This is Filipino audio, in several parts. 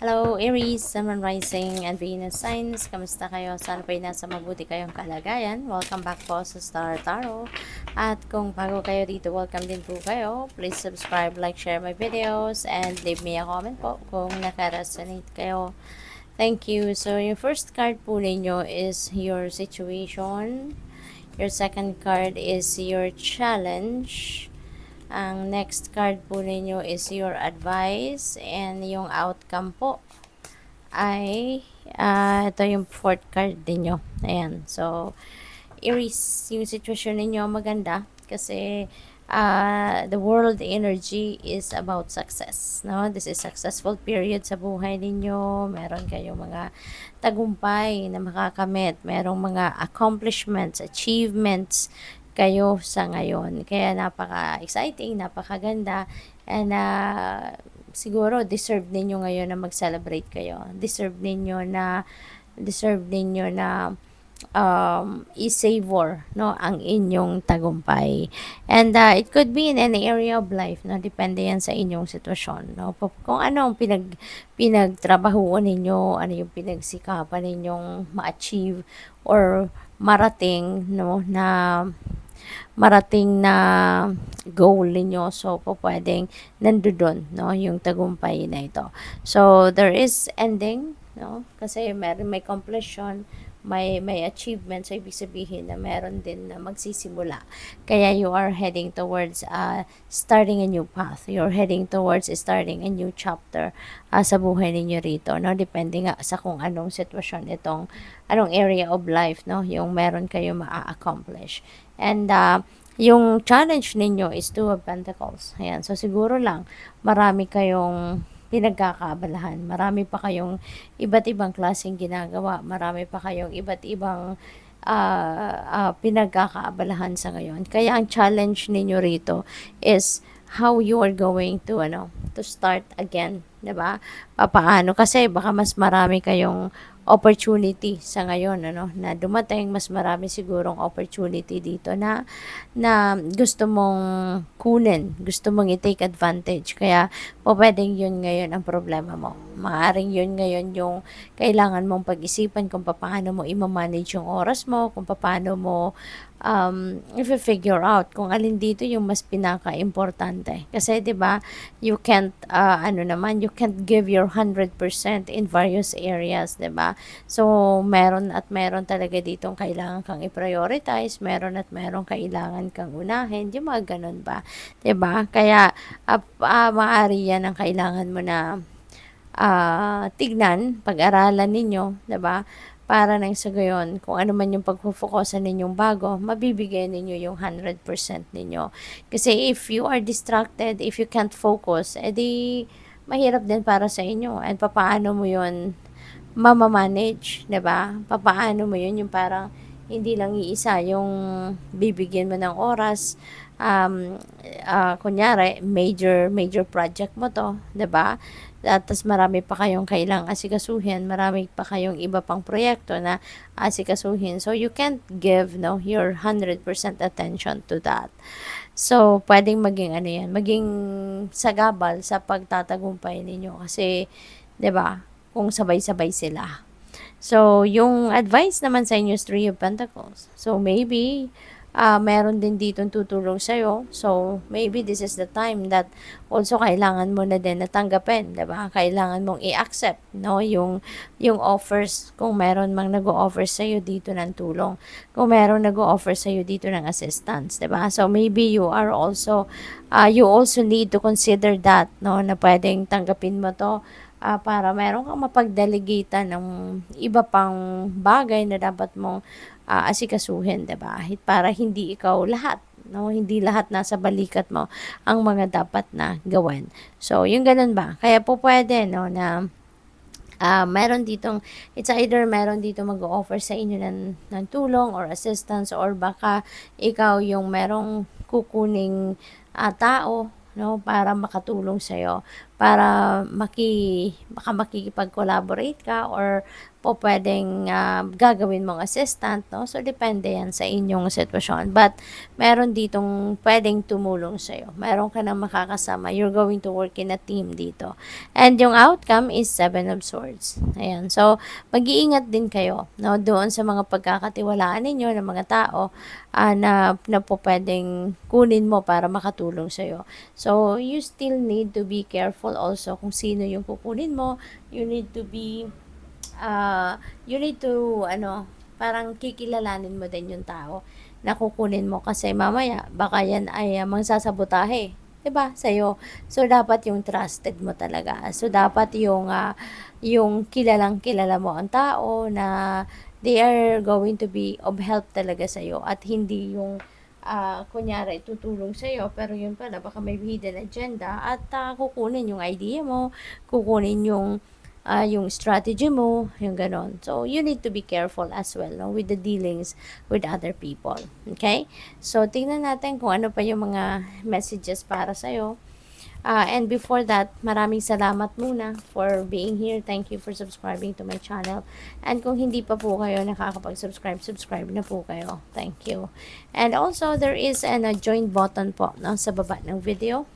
Hello, Aries, Sun Rising, and Venus Signs. Kamusta kayo? Sana po'y nasa mabuti kayong kalagayan. Welcome back po sa Star Tarot. At kung bago kayo dito, welcome din po kayo. Please subscribe, like, share my videos, and leave me a comment po kung nakaresonate kayo. Thank you. So, yung first card po ninyo is your situation. Your second card is your challenge. Ang next card po ninyo is your advice, and yung outcome po ay ito yung fourth card ninyo. Ayan. So, Aries, yung sitwasyon ninyo maganda kasi the world energy is about success. No? This is successful period sa buhay ninyo. Meron kayong mga tagumpay na makakamit. Merong mga accomplishments, achievements kayo sa ngayon. Kaya napaka-exciting, napakaganda, and siguro deserve ninyo ngayon na mag-celebrate kayo. Deserve ninyo na i-savor no ang inyong tagumpay, and it could be in any area of life, no, depende yan sa inyong sitwasyon, no, kung ano ang pinagtrabahuan ninyo, ano yung pinagsikapan ninyong ma-achieve or marating na goal ninyo. So, pwedeng nandoon, no, yung tagumpay na ito. So, there is ending, no, kasi may completion, may achievement. So, ibig sabihin na meron din na magsisimula. Kaya you are heading towards starting a new path. You're heading towards starting a new chapter sa buhay ninyo rito, no? Depende nga sa kung anong sitwasyon anong area of life, no, yung meron kayo ma-accomplish. And yung challenge ninyo is Two of Pentacles. Ayan. So, siguro lang, marami kayong pinagkakaabalahan. Marami pa kayong iba't ibang klaseng ginagawa. Marami pa kayong iba't ibang pinagkakaabalahan sa ngayon. Kaya ang challenge ninyo rito is how you are going to start again, 'di ba? Paano, kasi baka mas marami kayong opportunity sa ngayon, na dumating, mas marami sigurong opportunity dito na gusto mong kunin, gusto mong i-take advantage. Kaya pwedeng yun ngayon ang problema mo. Maaring yun ngayon yung kailangan mong pag-isipan kung paano mo i-manage yung oras mo, kung paano mo i-figure out kung alin dito yung mas pinaka-importante. Kasi 'di ba, you can't you can't give your 100% in various areas, 'di ba? So, meron talaga ditong kailangan kang i-prioritize, meron kailangan kang unahin, yung mga ganun ba? 'Di ba? Kaya maaari yan ang kailangan mo na tignan, pag-aralan ninyo, 'di ba? Para nang sa gayon, kung ano man yung pagpo-focusan ninyong bago, mabibigay ninyo yung 100% ninyo. Kasi if you are distracted, if you can't focus, edi mahirap din para sa inyo. And papaano mo yun mamamanage, 'di ba? Papaano mo yun yung parang hindi lang iisa yung bibigyan mo ng oras. Kunyari, major project mo to, 'di ba? At tas marami pa kayong kailang asikasuhin, marami pa kayong iba pang proyekto na asikasuhin. So, you can't give, no, your 100% attention to that. So, pwedeng maging sagabal sa pagtatagumpay ninyo kasi, 'di ba, kung sabay-sabay sila. So, yung advice naman sa inyo is Three of Pentacles. So, maybe meron din ditong tutulong sa'yo. So, maybe this is the time that also kailangan mo na din natanggapin, 'di ba? Kailangan mong i-accept, no, yung offers, kung meron mang nag-o-offer sa'yo dito ng tulong. Kung meron nag-o-offer sa'yo dito ng assistance, 'di ba? So, maybe you also need to consider that, no, na pwedeng tanggapin mo to para meron kang mapagdelegatean ng iba pang bagay na dapat mong asikasuhin, 'di ba? Para hindi ikaw lahat, no, hindi lahat nasa balikat mo ang mga dapat na gawin. So, yung ganun ba? Kaya pwede, no, na meron ditong, it's either meron dito mag-offer sa inyo ng tulong or assistance, or baka ikaw yung merong kukuning tao, no, para makatulong sa'yo. para baka makikipag-collaborate ka or po pwedeng gagawin mong assistant, no? So, depende yan sa inyong sitwasyon. But, meron ditong pwedeng tumulong sa'yo. Meron ka nang makakasama. You're going to work in a team dito. And yung outcome is 7 of Swords. Ayan. So, mag-iingat din kayo, no? Doon sa mga pagkakatiwalaan ninyo ng mga tao na po pwedeng kunin mo para makatulong sa'yo. So, you still need to be careful also kung sino yung kukunin mo. You need to be parang kikilalanin mo din yung tao na kukunin mo kasi mamaya baka yan ay mangsasabotahe, 'di ba, sa'yo. So, dapat yung trusted mo talaga. So, dapat yung kilalang-kilala mo ang tao na they are going to be of help talaga sa'yo at hindi yung kunyari tutulong sa'yo pero yun pala baka may hidden agenda at kukunin yung idea mo, kukunin yung strategy mo, yung ganon. So, you need to be careful as well, no, with the dealings with other people. Okay? So, tingnan natin kung ano pa yung mga messages para sa'yo. And before that, maraming salamat muna for being here. Thank you for subscribing to my channel. And kung hindi pa po kayo nakakapag-subscribe, subscribe na po kayo. Thank you. And also, there is a join button po, no, sa baba ng video.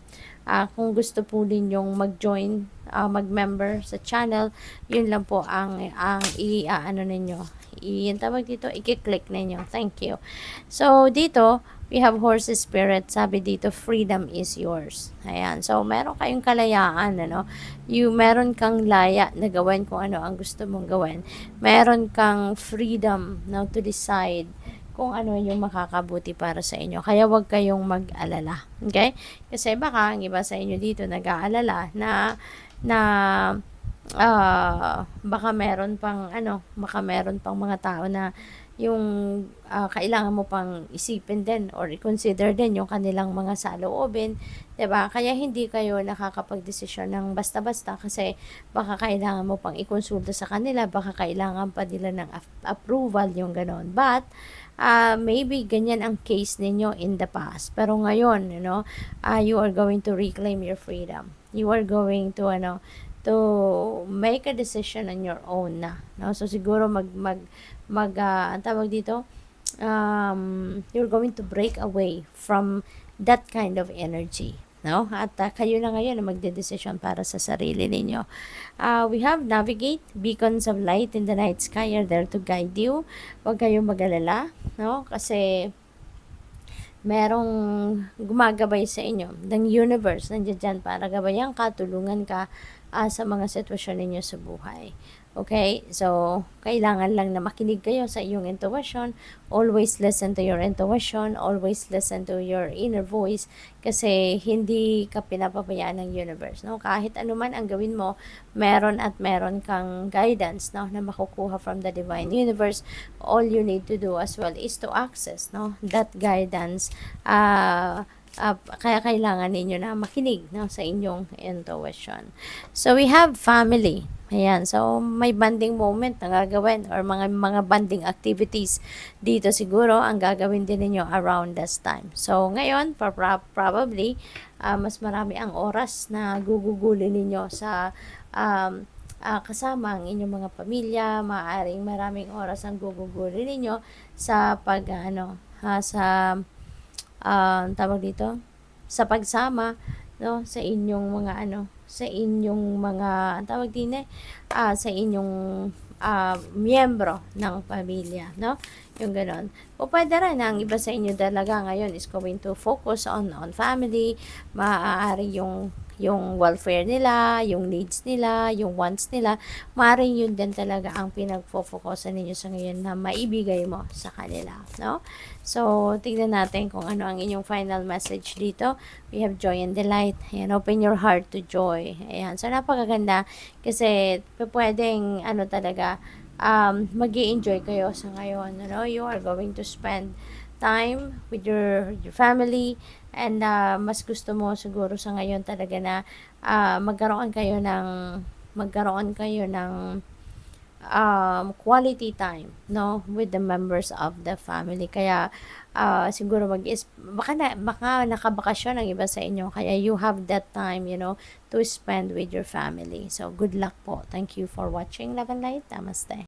Kung gusto po ninyong mag-join, mag-member sa channel, yun lang po ang ninyo. Yung tawag dito, i-click ninyo. Thank you. So, dito, we have horse spirit. Sabi dito, freedom is yours. Ayan. So, meron kayong kalayaan, ano? Meron kang laya na gawin kung ano ang gusto mong gawin. Meron kang freedom, no, to decide kung ano yung makakabuti para sa inyo. Kaya wag kayong mag-alala. Okay? Kasi baka ang iba sa inyo dito nag-aalala na baka meron pang mga tao na yung kailangan mo pang isipin din or i-consider din yung kanilang mga saloobin, 'di ba? Kaya hindi kayo nakakapag-desisyon ng basta-basta kasi baka kailangan mo pang ikonsulta sa kanila, baka kailangan pa nila ng approval, yung ganon. But maybe ganyan ang case ninyo in the past. Pero ngayon, you are going to reclaim your freedom. You are going to to make a decision on your own na, no? So siguro ang tawag dito, you're going to break away from that kind of energy, no? At kayo na ngayon na magde-decision para sa sarili ninyo. We have navigate, beacons of light in the night sky are there to guide you. Huwag kayong mag-alala, no? Kasi merong gumagabay sa inyo. The universe nandiyan dyan para gabayan ka, tulungan ka sa mga sitwasyon ninyo sa buhay. Okay? So, kailangan lang na makinig kayo sa iyong intuition. Always listen to your intuition. Always listen to your inner voice. Kasi hindi ka pinapabayaan ng universe. No? Kahit anuman ang gawin mo, meron kang guidance, no, na makukuha from the divine universe. All you need to do as well is to access, no, that guidance. Kaya kailangan ninyo na makinig, no, sa inyong intuition. So, we have family. Ayan, so may bonding moment na gagawin or mga bonding activities dito siguro ang gagawin din ninyo around this time. So ngayon, probably, mas marami ang oras na gugugulin ninyo sa kasama ang inyong mga pamilya. Maaaring maraming oras ang gugugulin ninyo sa tawag dito, sa pagsama, no, sa inyong mga tawag din sa inyong miyembro ng pamilya, no, yung ganon. O pwede rin ang iba sa inyo talaga ngayon is going to focus on family. Maaari yung welfare nila, yung needs nila, yung wants nila, maaaring yun din talaga ang pinagfo-focusan ninyo sa ngayon na maibigay mo sa kanila, no? So, tignan natin kung ano ang inyong final message dito. We have joy and delight. Ayan, open your heart to joy. Ayan, so napakaganda kasi pwedeng talaga mag-i-enjoy kayo sa ngayon, you are going to spend time with your family and mas gusto mo siguro sa ngayon talaga na magkaroon kayo ng quality time, no, with the members of the family. Kaya siguro baka nakabakasyon ang iba sa inyo, kaya you have that time, to spend with your family. So good luck po. Thank you for watching. Love and light. Namaste.